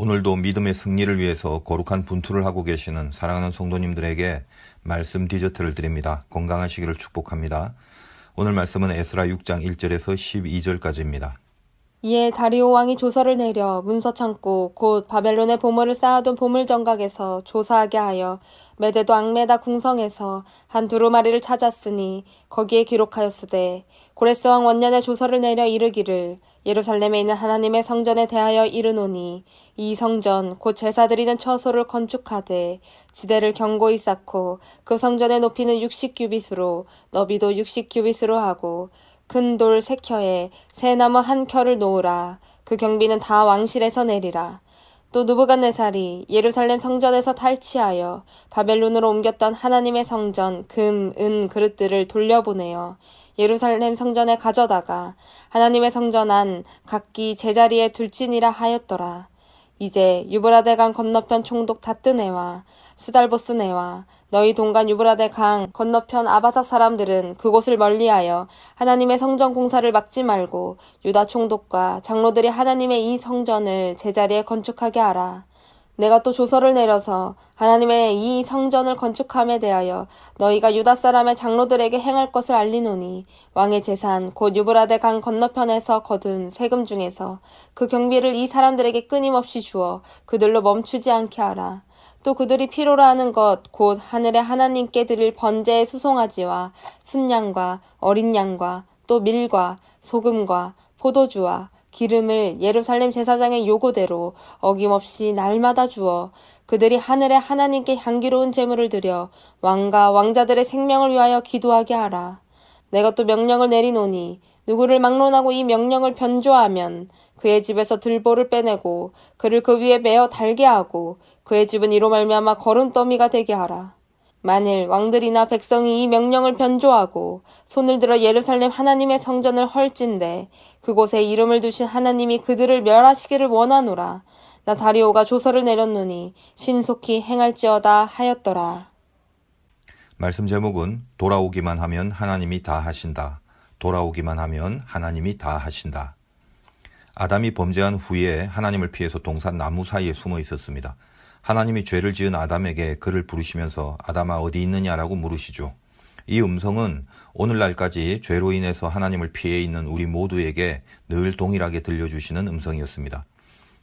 오늘도 믿음의 승리를 위해서 거룩한 분투를 하고 계시는 사랑하는 성도님들에게 말씀 디저트를 드립니다. 건강하시기를 축복합니다. 오늘 말씀은 에스라 6장 1절에서 12절까지입니다. 이에 다리오 왕이 조서를 내려 문서 창고 곧 바벨론의 보물을 쌓아둔 보물 정각에서 조사하게 하여 메데도 앙메다 궁성에서 한 두루마리를 찾았으니 거기에 기록하였으되 고레스 왕 원년에 조서를 내려 이르기를 예루살렘에 있는 하나님의 성전에 대하여 이르노니 이 성전 곧 제사 드리는 처소를 건축하되 지대를 견고히 쌓고 그 성전의 높이는 60규빗으로 너비도 60규빗으로 하고 큰 돌 3켜에 새 나무 1켜를 놓으라. 그 경비는 다 왕실에서 내리라. 또 느부갓네살이 예루살렘 성전에서 탈취하여 바벨론으로 옮겼던 하나님의 성전 금, 은 그릇들을 돌려보내어 예루살렘 성전에 가져다가 하나님의 성전 안 각기 제자리에 둘지니라 하였더라. 이제 유브라데 강 건너편 총독 다뜨네와 스달보스네와 너희 동간 유브라데 강 건너편 아바삭 사람들은 그곳을 멀리하여 하나님의 성전 공사를 막지 말고 유다 총독과 장로들이 하나님의 이 성전을 제자리에 건축하게 하라. 내가 또 조서를 내려서 하나님의 이 성전을 건축함에 대하여 너희가 유다 사람의 장로들에게 행할 것을 알리노니 왕의 재산 곧 유브라데 강 건너편에서 거둔 세금 중에서 그 경비를 이 사람들에게 끊임없이 주어 그들로 멈추지 않게 하라. 또 그들이 필요로 하는 것 곧 하늘의 하나님께 드릴 번제의 수송아지와 순양과 어린 양과 또 밀과 소금과 포도주와 기름을 예루살렘 제사장의 요구대로 어김없이 날마다 주어 그들이 하늘의 하나님께 향기로운 제물을 드려 왕과 왕자들의 생명을 위하여 기도하게 하라. 내가 또 명령을 내리노니 누구를 막론하고 이 명령을 변조하면 그의 집에서 들보를 빼내고 그를 그 위에 메어 달게 하고 그의 집은 이로 말미암아 거름더미가 되게 하라. 만일 왕들이나 백성이 이 명령을 변조하고 손을 들어 예루살렘 하나님의 성전을 헐진대 그곳에 이름을 두신 하나님이 그들을 멸하시기를 원하노라. 나 다리오가 조서를 내렸노니 신속히 행할지어다 하였더라. 말씀 제목은 돌아오기만 하면 하나님이 다 하신다. 돌아오기만 하면 하나님이 다 하신다. 아담이 범죄한 후에 하나님을 피해서 동산 나무 사이에 숨어 있었습니다. 하나님이 죄를 지은 아담에게 그를 부르시면서 아담아 어디 있느냐라고 물으시죠. 이 음성은 오늘날까지 죄로 인해서 하나님을 피해 있는 우리 모두에게 늘 동일하게 들려주시는 음성이었습니다.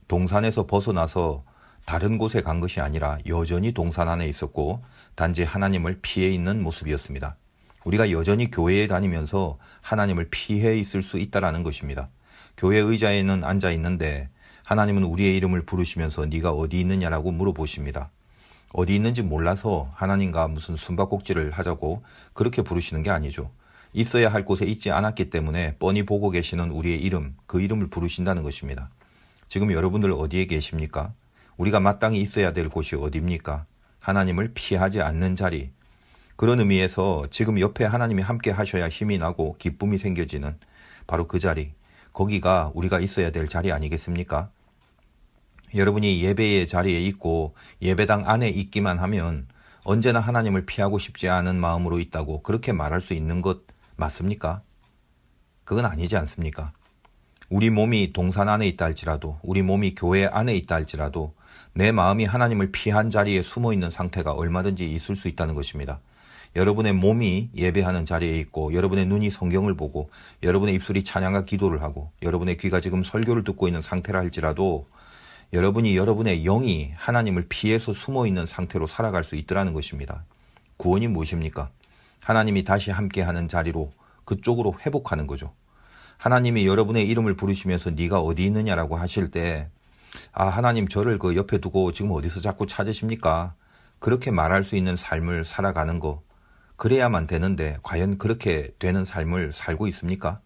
동산에서 벗어나서 다른 곳에 간 것이 아니라 여전히 동산 안에 있었고 단지 하나님을 피해 있는 모습이었습니다. 우리가 여전히 교회에 다니면서 하나님을 피해 있을 수 있다는 것입니다. 교회 의자에는 앉아 있는데 하나님은 우리의 이름을 부르시면서 네가 어디 있느냐라고 물어보십니다. 어디 있는지 몰라서 하나님과 무슨 숨바꼭질을 하자고 그렇게 부르시는 게 아니죠. 있어야 할 곳에 있지 않았기 때문에 뻔히 보고 계시는 우리의 이름, 그 이름을 부르신다는 것입니다. 지금 여러분들 어디에 계십니까? 우리가 마땅히 있어야 될 곳이 어디입니까? 하나님을 피하지 않는 자리. 그런 의미에서 지금 옆에 하나님이 함께 하셔야 힘이 나고 기쁨이 생겨지는 바로 그 자리. 거기가 우리가 있어야 될 자리 아니겠습니까? 여러분이 예배의 자리에 있고 예배당 안에 있기만 하면 언제나 하나님을 피하고 싶지 않은 마음으로 있다고 그렇게 말할 수 있는 것 맞습니까? 그건 아니지 않습니까? 우리 몸이 동산 안에 있다 할지라도 우리 몸이 교회 안에 있다 할지라도 내 마음이 하나님을 피한 자리에 숨어 있는 상태가 얼마든지 있을 수 있다는 것입니다. 여러분의 몸이 예배하는 자리에 있고 여러분의 눈이 성경을 보고 여러분의 입술이 찬양과 기도를 하고 여러분의 귀가 지금 설교를 듣고 있는 상태라 할지라도 여러분이 여러분의 영이 하나님을 피해서 숨어있는 상태로 살아갈 수 있더라는 것입니다. 구원이 무엇입니까? 하나님이 다시 함께하는 자리로 그쪽으로 회복하는 거죠. 하나님이 여러분의 이름을 부르시면서 네가 어디 있느냐라고 하실 때 하나님 저를 그 옆에 두고 지금 어디서 자꾸 찾으십니까? 그렇게 말할 수 있는 삶을 살아가는 거 그래야만 되는데 과연 그렇게 되는 삶을 살고 있습니까?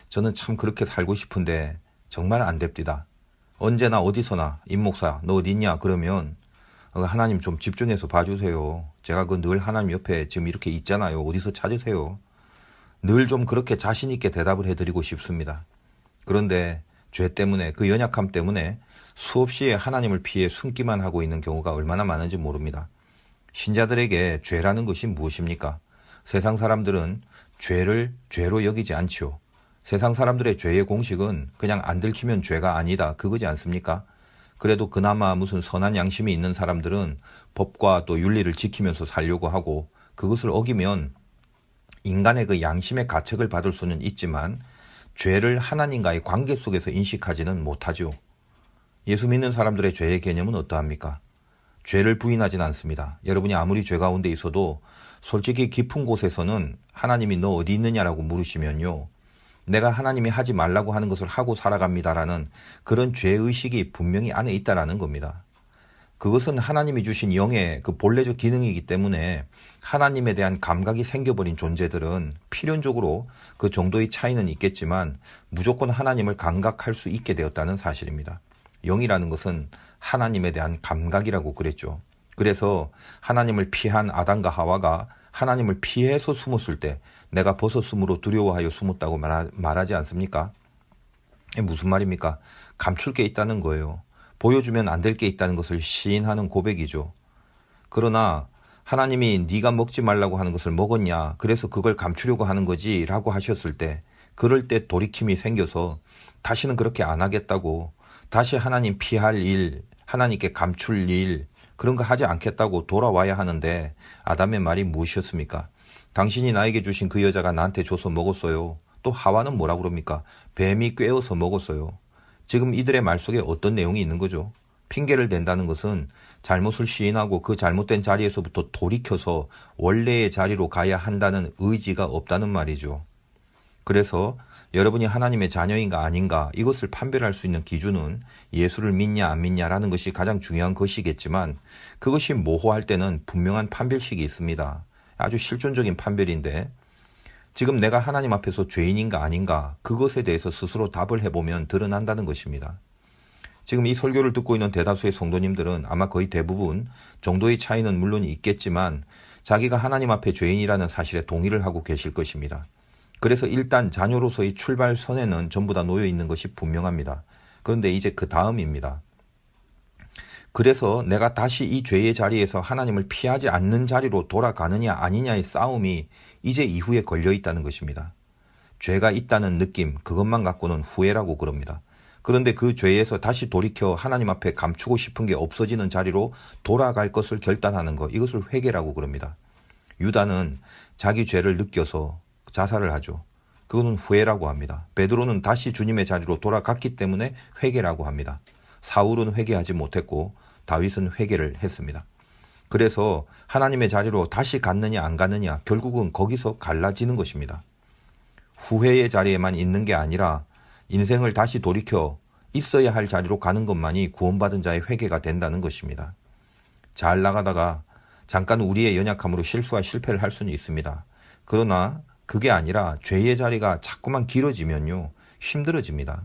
저는 참 그렇게 살고 싶은데 정말 안 됩니다. 언제나 어디서나 임목사 너 어디 있냐 그러면 하나님 좀 집중해서 봐주세요. 제가 늘 하나님 옆에 지금 이렇게 있잖아요. 어디서 찾으세요. 늘 좀 그렇게 자신 있게 대답을 해드리고 싶습니다. 그런데 죄 때문에 그 연약함 때문에 수없이 하나님을 피해 숨기만 하고 있는 경우가 얼마나 많은지 모릅니다. 신자들에게 죄라는 것이 무엇입니까? 세상 사람들은 죄를 죄로 여기지 않지요. 세상 사람들의 죄의 공식은 그냥 안 들키면 죄가 아니다 그거지 않습니까? 그래도 그나마 무슨 선한 양심이 있는 사람들은 법과 또 윤리를 지키면서 살려고 하고, 그것을 어기면 인간의 그 양심의 가책을 받을 수는 있지만 죄를 하나님과의 관계 속에서 인식하지는 못하죠. 예수 믿는 사람들의 죄의 개념은 어떠합니까? 죄를 부인하진 않습니다. 여러분이 아무리 죄 가운데 있어도 솔직히 깊은 곳에서는 하나님이 너 어디 있느냐라고 물으시면요, 내가 하나님이 하지 말라고 하는 것을 하고 살아갑니다라는 그런 죄의식이 분명히 안에 있다라는 겁니다. 그것은 하나님이 주신 영의 그 본래적 기능이기 때문에 하나님에 대한 감각이 생겨버린 존재들은 필연적으로 그 정도의 차이는 있겠지만 무조건 하나님을 감각할 수 있게 되었다는 사실입니다. 영이라는 것은 하나님에 대한 감각이라고 그랬죠. 그래서 하나님을 피한 아담과 하와가 하나님을 피해서 숨었을 때 내가 벗었으므로 두려워하여 숨었다고 말하지 않습니까? 이게 무슨 말입니까? 감출 게 있다는 거예요. 보여주면 안 될 게 있다는 것을 시인하는 고백이죠. 그러나 하나님이 네가 먹지 말라고 하는 것을 먹었냐, 그래서 그걸 감추려고 하는 거지 라고 하셨을 때, 그럴 때 돌이킴이 생겨서 다시는 그렇게 안 하겠다고, 다시 하나님 피할 일, 하나님께 감출 일, 그런 거 하지 않겠다고 돌아와야 하는데, 아담의 말이 무엇이었습니까? 당신이 나에게 주신 그 여자가 나한테 줘서 먹었어요. 또 하와는 뭐라 그럽니까? 뱀이 꿰어서 먹었어요. 지금 이들의 말 속에 어떤 내용이 있는 거죠? 핑계를 댄다는 것은 잘못을 시인하고 그 잘못된 자리에서부터 돌이켜서 원래의 자리로 가야 한다는 의지가 없다는 말이죠. 그래서 여러분이 하나님의 자녀인가 아닌가, 이것을 판별할 수 있는 기준은 예수를 믿냐 안 믿냐라는 것이 가장 중요한 것이겠지만, 그것이 모호할 때는 분명한 판별식이 있습니다. 아주 실존적인 판별인데, 지금 내가 하나님 앞에서 죄인인가 아닌가, 그것에 대해서 스스로 답을 해보면 드러난다는 것입니다. 지금 이 설교를 듣고 있는 대다수의 성도님들은 아마 거의 대부분 정도의 차이는 물론 있겠지만 자기가 하나님 앞에 죄인이라는 사실에 동의를 하고 계실 것입니다. 그래서 일단 자녀로서의 출발선에는 전부 다 놓여 있는 것이 분명합니다. 그런데 이제 그 다음입니다. 그래서 내가 다시 이 죄의 자리에서 하나님을 피하지 않는 자리로 돌아가느냐 아니냐의 싸움이 이제 이후에 걸려 있다는 것입니다. 죄가 있다는 느낌, 그것만 갖고는 후회라고 그럽니다. 그런데 그 죄에서 다시 돌이켜 하나님 앞에 감추고 싶은 게 없어지는 자리로 돌아갈 것을 결단하는 것, 이것을 회개라고 그럽니다. 유다는 자기 죄를 느껴서 자살을 하죠. 그거는 후회라고 합니다. 베드로는 다시 주님의 자리로 돌아갔기 때문에 회개라고 합니다. 사울은 회개하지 못했고 다윗은 회개를 했습니다. 그래서 하나님의 자리로 다시 갔느냐 안 갔느냐, 결국은 거기서 갈라지는 것입니다. 후회의 자리에만 있는 게 아니라 인생을 다시 돌이켜 있어야 할 자리로 가는 것만이 구원받은 자의 회개가 된다는 것입니다. 잘 나가다가 잠깐 우리의 연약함으로 실수와 실패를 할 수는 있습니다. 그러나 그게 아니라 죄의 자리가 자꾸만 길어지면요, 힘들어집니다.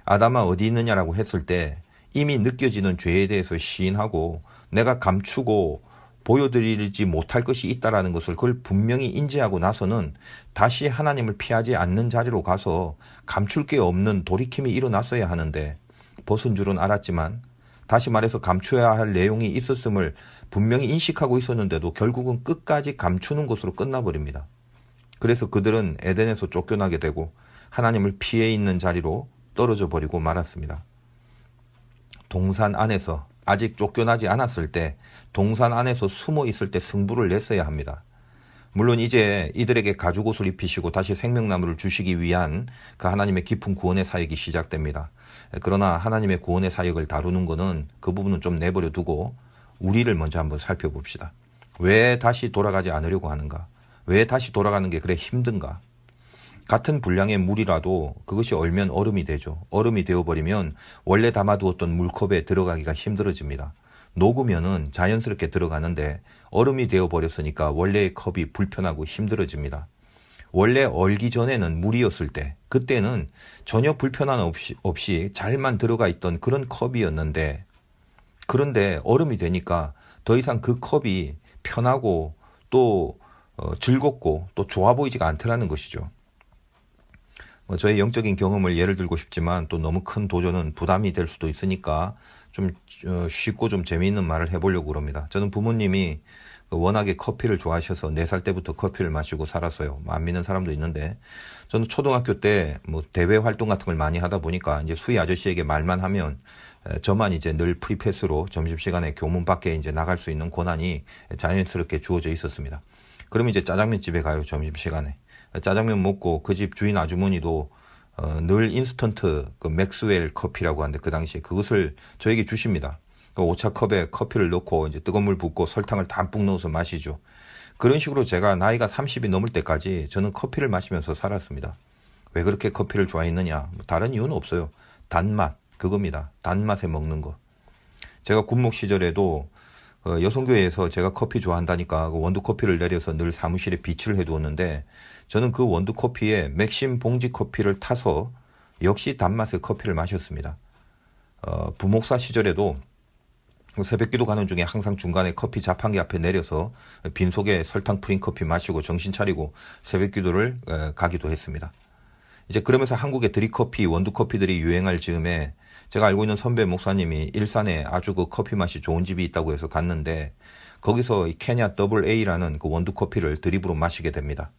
아담아 어디 있느냐라고 했을 때 이미 느껴지는 죄에 대해서 시인하고 내가 감추고 보여드리지 못할 것이 있다라는 것을 그걸 분명히 인지하고 나서는 다시 하나님을 피하지 않는 자리로 가서 감출 게 없는 돌이킴이 일어났어야 하는데, 벗은 줄은 알았지만 다시 말해서 감춰야 할 내용이 있었음을 분명히 인식하고 있었는데도 결국은 끝까지 감추는 것으로 끝나버립니다. 그래서 그들은 에덴에서 쫓겨나게 되고 하나님을 피해 있는 자리로 떨어져 버리고 말았습니다. 동산 안에서 아직 쫓겨나지 않았을 때, 동산 안에서 숨어 있을 때 승부를 냈어야 합니다. 물론 이제 이들에게 가죽옷을 입히시고 다시 생명나무를 주시기 위한 그 하나님의 깊은 구원의 사역이 시작됩니다. 그러나 하나님의 구원의 사역을 다루는 것은 그 부분은 좀 내버려 두고 우리를 먼저 한번 살펴봅시다. 왜 다시 돌아가지 않으려고 하는가? 왜 다시 돌아가는 게 그래 힘든가? 같은 분량의 물이라도 그것이 얼면 얼음이 되죠. 얼음이 되어버리면 원래 담아두었던 물컵에 들어가기가 힘들어집니다. 녹으면은 자연스럽게 들어가는데 얼음이 되어버렸으니까 원래의 컵이 불편하고 힘들어집니다. 원래 얼기 전에는 물이었을 때, 그때는 전혀 불편함 없이 잘만 들어가 있던 그런 컵이었는데, 그런데 얼음이 되니까 더 이상 그 컵이 편하고 또 즐겁고 또 좋아 보이지가 않더라는 것이죠. 저의 영적인 경험을 예를 들고 싶지만 또 너무 큰 도전은 부담이 될 수도 있으니까 좀 쉽고 좀 재미있는 말을 해보려고 그럽니다. 저는 부모님이 워낙에 커피를 좋아하셔서 4살 때부터 커피를 마시고 살았어요. 안 믿는 사람도 있는데, 저는 초등학교 때 대회 활동 같은 걸 많이 하다 보니까 이제 수희 아저씨에게 말만 하면 저만 이제 늘 프리패스로 점심시간에 교문 밖에 이제 나갈 수 있는 권한이 자연스럽게 주어져 있었습니다. 그러면 이제 짜장면 집에 가요, 점심시간에. 짜장면 먹고 그 집 주인 아주머니도 늘 인스턴트 그 맥스웰 커피라고 하는데 그 당시에 그것을 저에게 주십니다. 그 오차컵에 커피를 넣고 이제 뜨거운 물 붓고 설탕을 담뿍 넣어서 마시죠. 그런 식으로 제가 나이가 30이 넘을 때까지 저는 커피를 마시면서 살았습니다. 왜 그렇게 커피를 좋아했느냐? 다른 이유는 없어요. 단맛, 그겁니다. 단맛에 먹는 거. 제가 군목 시절에도 여성교회에서 제가 커피 좋아한다니까 그 원두커피를 내려서 늘 사무실에 비치를 해두었는데 저는 그 원두커피에 맥심 봉지 커피를 타서 역시 단맛의 커피를 마셨습니다. 부목사 시절에도 새벽기도 가는 중에 항상 중간에 커피 자판기 앞에 내려서 빈속에 설탕 뿌린 커피 마시고 정신 차리고 새벽기도를 가기도 했습니다. 이제 그러면서 한국의 드립커피, 원두커피들이 유행할 즈음에 제가 알고 있는 선배 목사님이 일산에 아주 그 커피 맛이 좋은 집이 있다고 해서 갔는데 거기서 이 케냐 더블 A라는 그 원두커피를 드립으로 마시게 됩니다.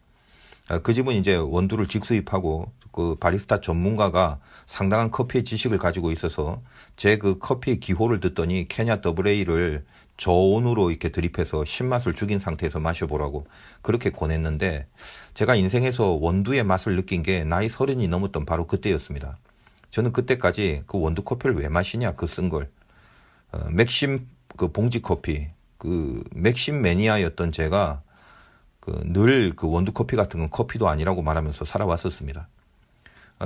그 집은 이제 원두를 직수입하고 그 바리스타 전문가가 상당한 커피의 지식을 가지고 있어서 제 그 커피의 기호를 듣더니 케냐 더블 A를 저온으로 이렇게 드립해서 신맛을 죽인 상태에서 마셔보라고 그렇게 권했는데 제가 인생에서 원두의 맛을 느낀 게 나이 30이 넘었던 바로 그때였습니다. 저는 그때까지 그 원두 커피를 왜 마시냐 그 쓴 걸 맥심 그 봉지 커피 그 맥심 매니아였던 제가 늘 그 원두 커피 같은 건 커피도 아니라고 말하면서 살아왔었습니다.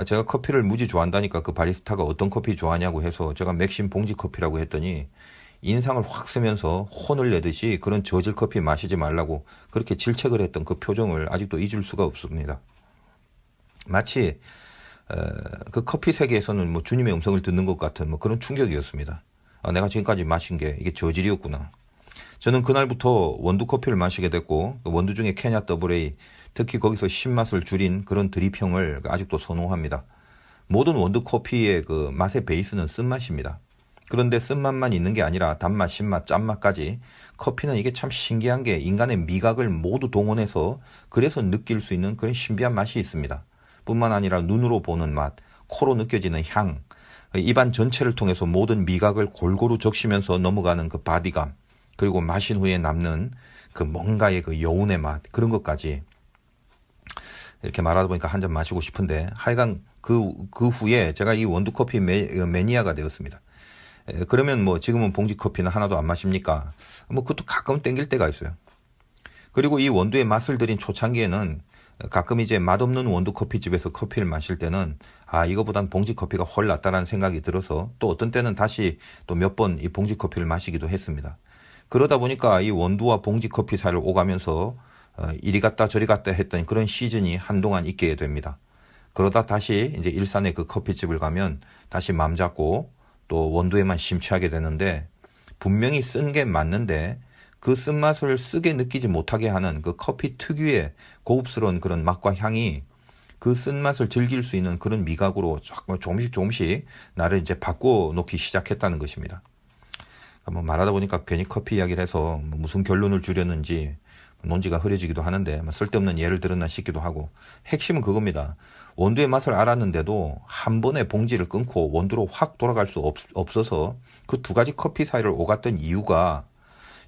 제가 커피를 무지 좋아한다니까 그 바리스타가 어떤 커피 좋아하냐고 해서 제가 맥심 봉지 커피라고 했더니 인상을 확 쓰면서 혼을 내듯이 그런 저질 커피 마시지 말라고 그렇게 질책을 했던 그 표정을 아직도 잊을 수가 없습니다. 마치 그 커피 세계에서는 뭐 주님의 음성을 듣는 것 같은 뭐 그런 충격이었습니다. 내가 지금까지 마신 게 이게 저질이었구나. 저는 그날부터 원두 커피를 마시게 됐고 원두 중에 케냐 더블 A 특히 거기서 신맛을 줄인 그런 드립형을 아직도 선호합니다. 모든 원두 커피의 그 맛의 베이스는 쓴맛입니다. 그런데 쓴맛만 있는 게 아니라 단맛, 신맛, 짠맛까지 커피는 이게 참 신기한 게 인간의 미각을 모두 동원해서 그래서 느낄 수 있는 그런 신비한 맛이 있습니다. 뿐만 아니라 눈으로 보는 맛, 코로 느껴지는 향, 입안 전체를 통해서 모든 미각을 골고루 적시면서 넘어가는 그 바디감, 그리고 마신 후에 남는 그 뭔가의 그 여운의 맛, 그런 것까지 이렇게 말하다 보니까 한 잔 마시고 싶은데 하여간 그 후에 제가 이 원두커피 매니아가 되었습니다. 그러면 뭐 지금은 봉지 커피는 하나도 안 마십니까? 뭐 그것도 가끔 땡길 때가 있어요. 그리고 이 원두의 맛을 들인 초창기에는 가끔 이제 맛없는 원두 커피집에서 커피를 마실 때는 이거보단 봉지 커피가 훨 낫다라는 생각이 들어서 또 어떤 때는 다시 또 몇 번 이 봉지 커피를 마시기도 했습니다. 그러다 보니까 이 원두와 봉지 커피 사이를 오가면서 이리 갔다 저리 갔다 했던 그런 시즌이 한동안 있게 됩니다. 그러다 다시 이제 일산의 그 커피집을 가면 다시 맘 잡고 또 원두에만 심취하게 되는데 분명히 쓴 게 맞는데 그 쓴맛을 쓰게 느끼지 못하게 하는 그 커피 특유의 고급스러운 그런 맛과 향이 그 쓴맛을 즐길 수 있는 그런 미각으로 조금씩 나를 이제 바꿔 놓기 시작했다는 것입니다. 뭐 말하다 보니까 괜히 커피 이야기를 해서 무슨 결론을 주려는지 논지가 흐려지기도 하는데 쓸데없는 예를 들었나 싶기도 하고 핵심은 그겁니다. 원두의 맛을 알았는데도 한 번에 봉지를 끊고 원두로 확 돌아갈 수 없어서 그 두 가지 커피 사이를 오갔던 이유가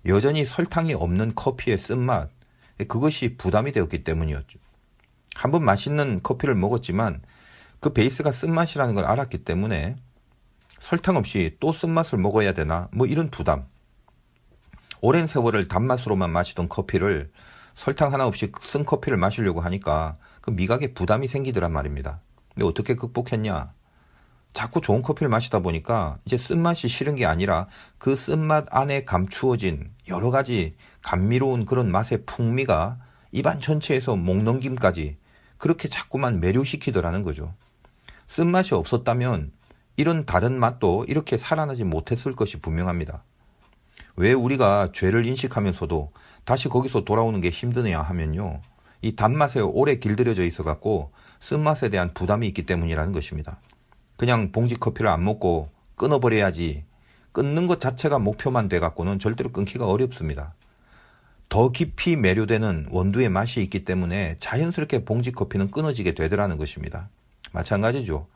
여전히 설탕이 없는 커피의 쓴맛, 그것이 부담이 되었기 때문이었죠. 한번 맛있는 커피를 먹었지만 그 베이스가 쓴맛이라는 걸 알았기 때문에 설탕 없이 또 쓴맛을 먹어야 되나 뭐 이런 부담. 오랜 세월을 단맛으로만 마시던 커피를 설탕 하나 없이 쓴 커피를 마시려고 하니까 그 미각에 부담이 생기더란 말입니다. 근데 어떻게 극복했냐? 자꾸 좋은 커피를 마시다 보니까 이제 쓴맛이 싫은 게 아니라 그 쓴맛 안에 감추어진 여러 가지 감미로운 그런 맛의 풍미가 입안 전체에서 목넘김까지 그렇게 자꾸만 매료시키더라는 거죠. 쓴맛이 없었다면 이런 다른 맛도 이렇게 살아나지 못했을 것이 분명합니다. 왜 우리가 죄를 인식하면서도 다시 거기서 돌아오는 게 힘드냐 하면요. 이 단맛에 오래 길들여져 있어 갖고 쓴맛에 대한 부담이 있기 때문이라는 것입니다. 그냥 봉지 커피를 안 먹고 끊어버려야지. 끊는 것 자체가 목표만 돼 갖고는 절대로 끊기가 어렵습니다. 더 깊이 매료되는 원두의 맛이 있기 때문에 자연스럽게 봉지 커피는 끊어지게 되더라는 것입니다. 마찬가지죠.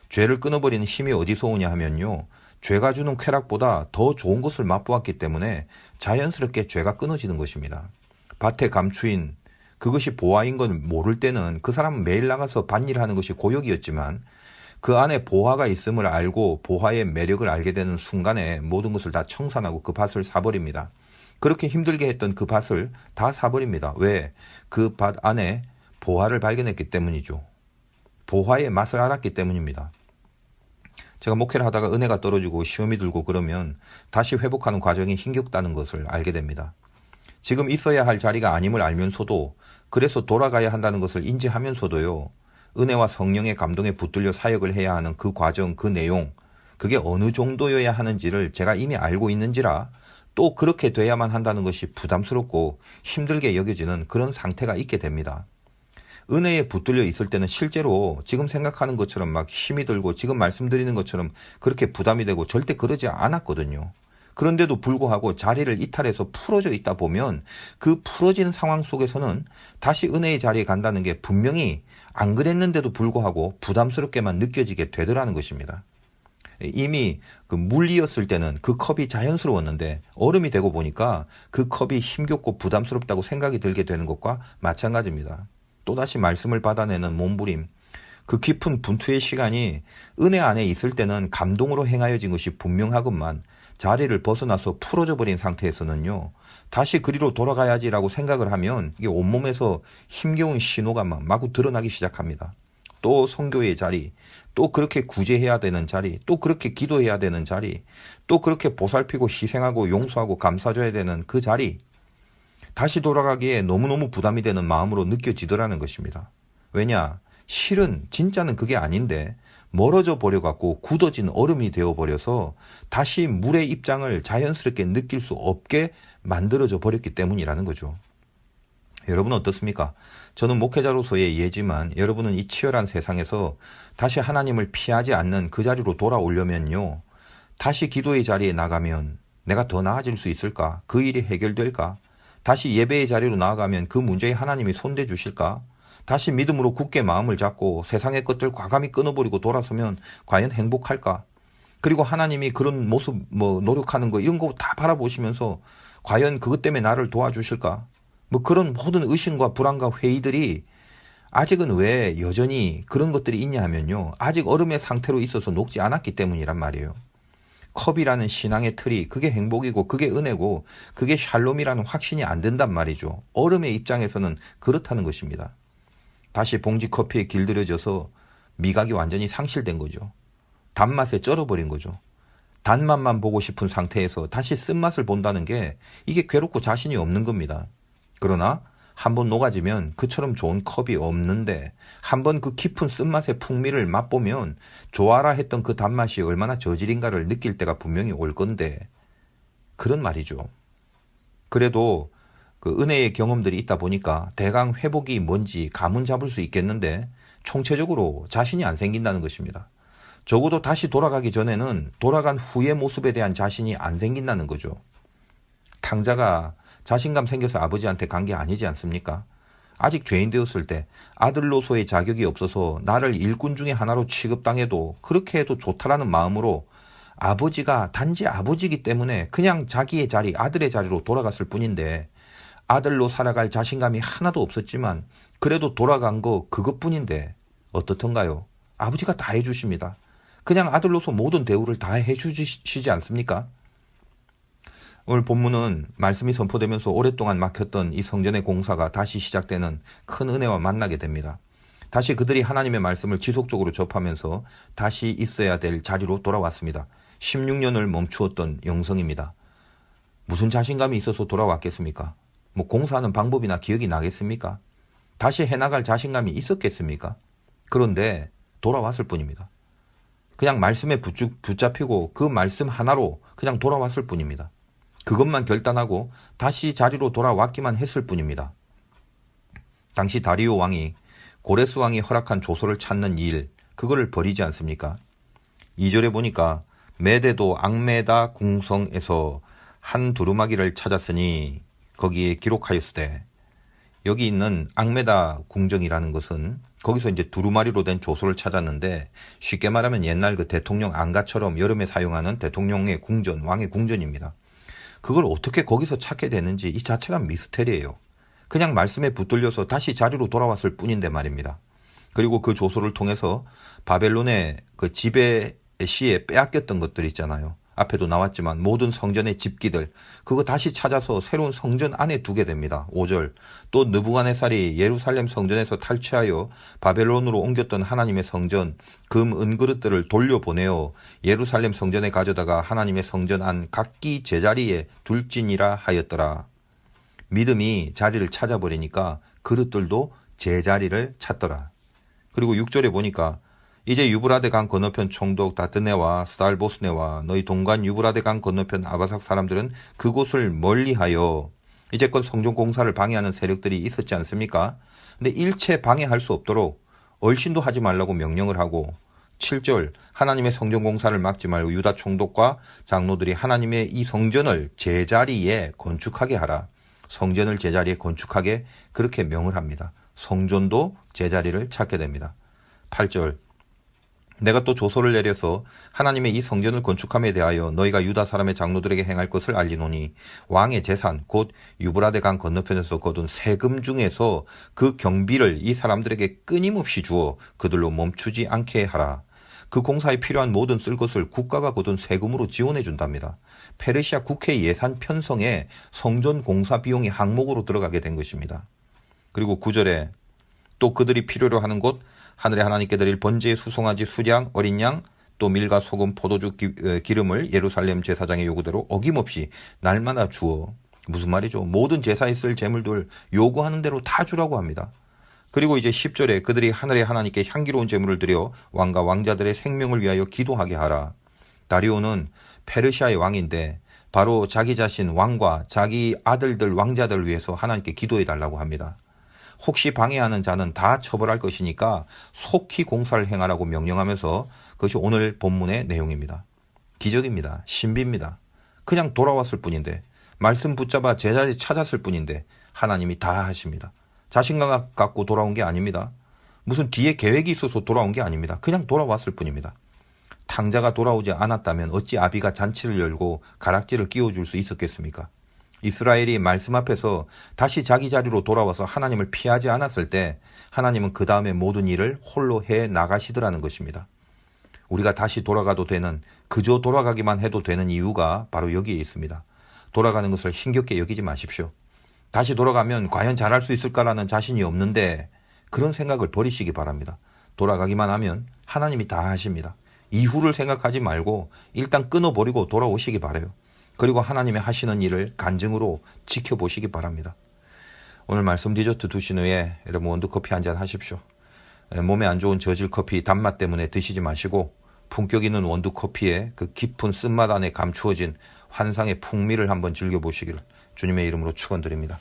죄를 끊어버리는 힘이 어디서 오냐 하면요. 죄가 주는 쾌락보다 더 좋은 것을 맛보았기 때문에 자연스럽게 죄가 끊어지는 것입니다. 밭의 감추인 그것이 보화인 건 모를 때는 그 사람은 매일 나가서 밭일하는 것이 고역이었지만 그 안에 보화가 있음을 알고 보화의 매력을 알게 되는 순간에 모든 것을 다 청산하고 그 밭을 사버립니다. 그렇게 힘들게 했던 그 밭을 다 사버립니다. 왜? 그 밭 안에 보화를 발견했기 때문이죠. 보화의 맛을 알았기 때문입니다. 제가 목회를 하다가 은혜가 떨어지고 시험이 들고 그러면 다시 회복하는 과정이 힘겹다는 것을 알게 됩니다. 지금 있어야 할 자리가 아님을 알면서도 그래서 돌아가야 한다는 것을 인지하면서도요. 은혜와 성령의 감동에 붙들려 사역을 해야 하는 그 과정, 그 내용, 그게 어느 정도여야 하는지를 제가 이미 알고 있는지라 또 그렇게 돼야만 한다는 것이 부담스럽고 힘들게 여겨지는 그런 상태가 있게 됩니다. 은혜에 붙들려 있을 때는 실제로 지금 생각하는 것처럼 막 힘이 들고 지금 말씀드리는 것처럼 그렇게 부담이 되고 절대 그러지 않았거든요. 그런데도 불구하고 자리를 이탈해서 풀어져 있다 보면 그 풀어지는 상황 속에서는 다시 은혜의 자리에 간다는 게 분명히 안 그랬는데도 불구하고 부담스럽게만 느껴지게 되더라는 것입니다. 이미 그 물이었을 때는 그 컵이 자연스러웠는데 얼음이 되고 보니까 그 컵이 힘겹고 부담스럽다고 생각이 들게 되는 것과 마찬가지입니다. 또다시 말씀을 받아내는 몸부림, 그 깊은 분투의 시간이 은혜 안에 있을 때는 감동으로 행하여진 것이 분명하건만 자리를 벗어나서 풀어져 버린 상태에서는요. 다시 그리로 돌아가야지라고 생각을 하면 이게 온몸에서 힘겨운 신호가 마구 드러나기 시작합니다. 또 선교의 자리, 또 그렇게 구제해야 되는 자리, 또 그렇게 기도해야 되는 자리, 또 그렇게 보살피고 희생하고 용서하고 감싸줘야 되는 그 자리, 다시 돌아가기에 너무너무 부담이 되는 마음으로 느껴지더라는 것입니다. 왜냐? 실은 진짜는 그게 아닌데 멀어져 버려갖고 굳어진 얼음이 되어버려서 다시 물의 입장을 자연스럽게 느낄 수 없게 만들어져 버렸기 때문이라는 거죠. 여러분은 어떻습니까? 저는 목회자로서의 예지만 여러분은 이 치열한 세상에서 다시 하나님을 피하지 않는 그 자리로 돌아오려면요. 다시 기도의 자리에 나가면 내가 더 나아질 수 있을까? 그 일이 해결될까? 다시 예배의 자리로 나아가면 그 문제에 하나님이 손대 주실까? 다시 믿음으로 굳게 마음을 잡고 세상의 것들 과감히 끊어버리고 돌아서면 과연 행복할까? 그리고 하나님이 그런 모습, 노력하는 거 이런 거 다 바라보시면서 과연 그것 때문에 나를 도와주실까? 그런 모든 의심과 불안과 회의들이 아직은 왜 여전히 그런 것들이 있냐 하면요. 아직 얼음의 상태로 있어서 녹지 않았기 때문이란 말이에요. 컵이라는 신앙의 틀이 그게 행복이고 그게 은혜고 그게 샬롬이라는 확신이 안 든단 말이죠. 얼음의 입장에서는 그렇다는 것입니다. 다시 봉지 커피에 길들여져서 미각이 완전히 상실된 거죠. 단맛에 쩔어버린 거죠. 단맛만 보고 싶은 상태에서 다시 쓴맛을 본다는 게 이게 괴롭고 자신이 없는 겁니다. 그러나 한번 녹아지면 그처럼 좋은 컵이 없는데 한번 그 깊은 쓴맛의 풍미를 맛보면 좋아라 했던 그 단맛이 얼마나 저질인가를 느낄 때가 분명히 올 건데 그런 말이죠. 그래도 그 은혜의 경험들이 있다 보니까 대강 회복이 뭔지 감은 잡을 수 있겠는데 총체적으로 자신이 안 생긴다는 것입니다. 적어도 다시 돌아가기 전에는 돌아간 후의 모습에 대한 자신이 안 생긴다는 거죠. 탕자가 자신감 생겨서 아버지한테 간 게 아니지 않습니까? 아직 죄인 되었을 때 아들로서의 자격이 없어서 나를 일꾼 중에 하나로 취급당해도 그렇게 해도 좋다라는 마음으로 아버지가 단지 아버지이기 때문에 그냥 자기의 자리, 아들의 자리로 돌아갔을 뿐인데 아들로 살아갈 자신감이 하나도 없었지만 그래도 돌아간 거 그것뿐인데 어떻던가요? 아버지가 다 해주십니다. 그냥 아들로서 모든 대우를 다 해주시지 않습니까? 오늘 본문은 말씀이 선포되면서 오랫동안 막혔던 이 성전의 공사가 다시 시작되는 큰 은혜와 만나게 됩니다. 다시 그들이 하나님의 말씀을 지속적으로 접하면서 다시 있어야 될 자리로 돌아왔습니다. 16년을 멈추었던 영성입니다. 무슨 자신감이 있어서 돌아왔겠습니까? 공사하는 방법이나 기억이 나겠습니까? 다시 해나갈 자신감이 있었겠습니까? 그런데 돌아왔을 뿐입니다. 그냥 말씀에 붙잡히고 그 말씀 하나로 그냥 돌아왔을 뿐입니다. 그것만 결단하고 다시 자리로 돌아왔기만 했을 뿐입니다. 당시 다리오 왕이 고레스 왕이 허락한 조서를 찾는 일, 그거를 버리지 않습니까? 2절에 보니까 메데도 앙메다 궁성에서 한 두루마기를 찾았으니 거기에 기록하였으되 여기 있는 앙메다 궁정이라는 것은 거기서 이제 두루마리로 된 조소를 찾았는데 쉽게 말하면 옛날 그 대통령 안가처럼 여름에 사용하는 대통령의 궁전, 왕의 궁전입니다. 그걸 어떻게 거기서 찾게 되는지 이 자체가 미스테리예요. 그냥 말씀에 붙들려서 다시 자리로 돌아왔을 뿐인데 말입니다. 그리고 그 조소를 통해서 바벨론의 그 지배 시에 빼앗겼던 것들 있잖아요. 앞에도 나왔지만 모든 성전의 집기들 그거 다시 찾아서 새로운 성전 안에 두게 됩니다. 5절 또 느부갓네살이 예루살렘 성전에서 탈취하여 바벨론으로 옮겼던 하나님의 성전 금 은그릇들을 돌려보내어 예루살렘 성전에 가져다가 하나님의 성전 안 각기 제자리에 둘지니라 하였더라. 믿음이 자리를 찾아버리니까 그릇들도 제자리를 찾더라. 그리고 6절에 보니까 이제 유브라데 강 건너편 총독 다드네와 스달보스네와 너희 동관 유브라데 강 건너편 아바삭 사람들은 그곳을 멀리하여 이제껏 성전 공사를 방해하는 세력들이 있었지 않습니까? 근데 일체 방해할 수 없도록 얼씬도 하지 말라고 명령을 하고 7절 하나님의 성전 공사를 막지 말고 유다 총독과 장로들이 하나님의 이 성전을 제자리에 건축하게 하라. 성전을 제자리에 건축하게 그렇게 명을 합니다. 성전도 제자리를 찾게 됩니다. 8절 내가 또 조서를 내려서 하나님의 이 성전을 건축함에 대하여 너희가 유다 사람의 장로들에게 행할 것을 알리노니 왕의 재산 곧 유브라데 강 건너편에서 거둔 세금 중에서 그 경비를 이 사람들에게 끊임없이 주어 그들로 멈추지 않게 하라. 그 공사에 필요한 모든 쓸 것을 국가가 거둔 세금으로 지원해 준답니다. 페르시아 국회 예산 편성에 성전 공사 비용이 항목으로 들어가게 된 것입니다. 그리고 9절에 또 그들이 필요로 하는 곳 하늘의 하나님께 드릴 번제의 수송아지 수량 어린 양 또 밀과 소금 포도주 기름을 예루살렘 제사장의 요구대로 어김없이 날마다 주어 무슨 말이죠? 모든 제사에 쓸 제물들 요구하는 대로 다 주라고 합니다. 그리고 이제 10절에 그들이 하늘의 하나님께 향기로운 제물을 드려 왕과 왕자들의 생명을 위하여 기도하게 하라. 다리오는 페르시아의 왕인데 바로 자기 자신 왕과 자기 아들들 왕자들을 위해서 하나님께 기도해 달라고 합니다. 혹시 방해하는 자는 다 처벌할 것이니까 속히 공사를 행하라고 명령하면서 그것이 오늘 본문의 내용입니다. 기적입니다. 신비입니다. 그냥 돌아왔을 뿐인데 말씀 붙잡아 제자리 찾았을 뿐인데 하나님이 다 하십니다. 자신감 갖고 돌아온 게 아닙니다. 무슨 뒤에 계획이 있어서 돌아온 게 아닙니다. 그냥 돌아왔을 뿐입니다. 탕자가 돌아오지 않았다면 어찌 아비가 잔치를 열고 가락지를 끼워줄 수 있었겠습니까? 이스라엘이 말씀 앞에서 다시 자기 자리로 돌아와서 하나님을 피하지 않았을 때 하나님은 그 다음에 모든 일을 홀로 해 나가시더라는 것입니다. 우리가 다시 돌아가도 되는 그저 돌아가기만 해도 되는 이유가 바로 여기에 있습니다. 돌아가는 것을 힘겹게 여기지 마십시오. 다시 돌아가면 과연 잘할 수 있을까라는 자신이 없는데 그런 생각을 버리시기 바랍니다. 돌아가기만 하면 하나님이 다 하십니다. 이후를 생각하지 말고 일단 끊어버리고 돌아오시기 바라요. 그리고 하나님의 하시는 일을 간증으로 지켜보시기 바랍니다. 오늘 말씀 디저트 드신 후에 여러분 원두커피 한잔 하십시오. 몸에 안 좋은 저질 커피 단맛 때문에 드시지 마시고 품격 있는 원두커피의 그 깊은 쓴맛 안에 감추어진 환상의 풍미를 한번 즐겨보시기를 주님의 이름으로 축원드립니다.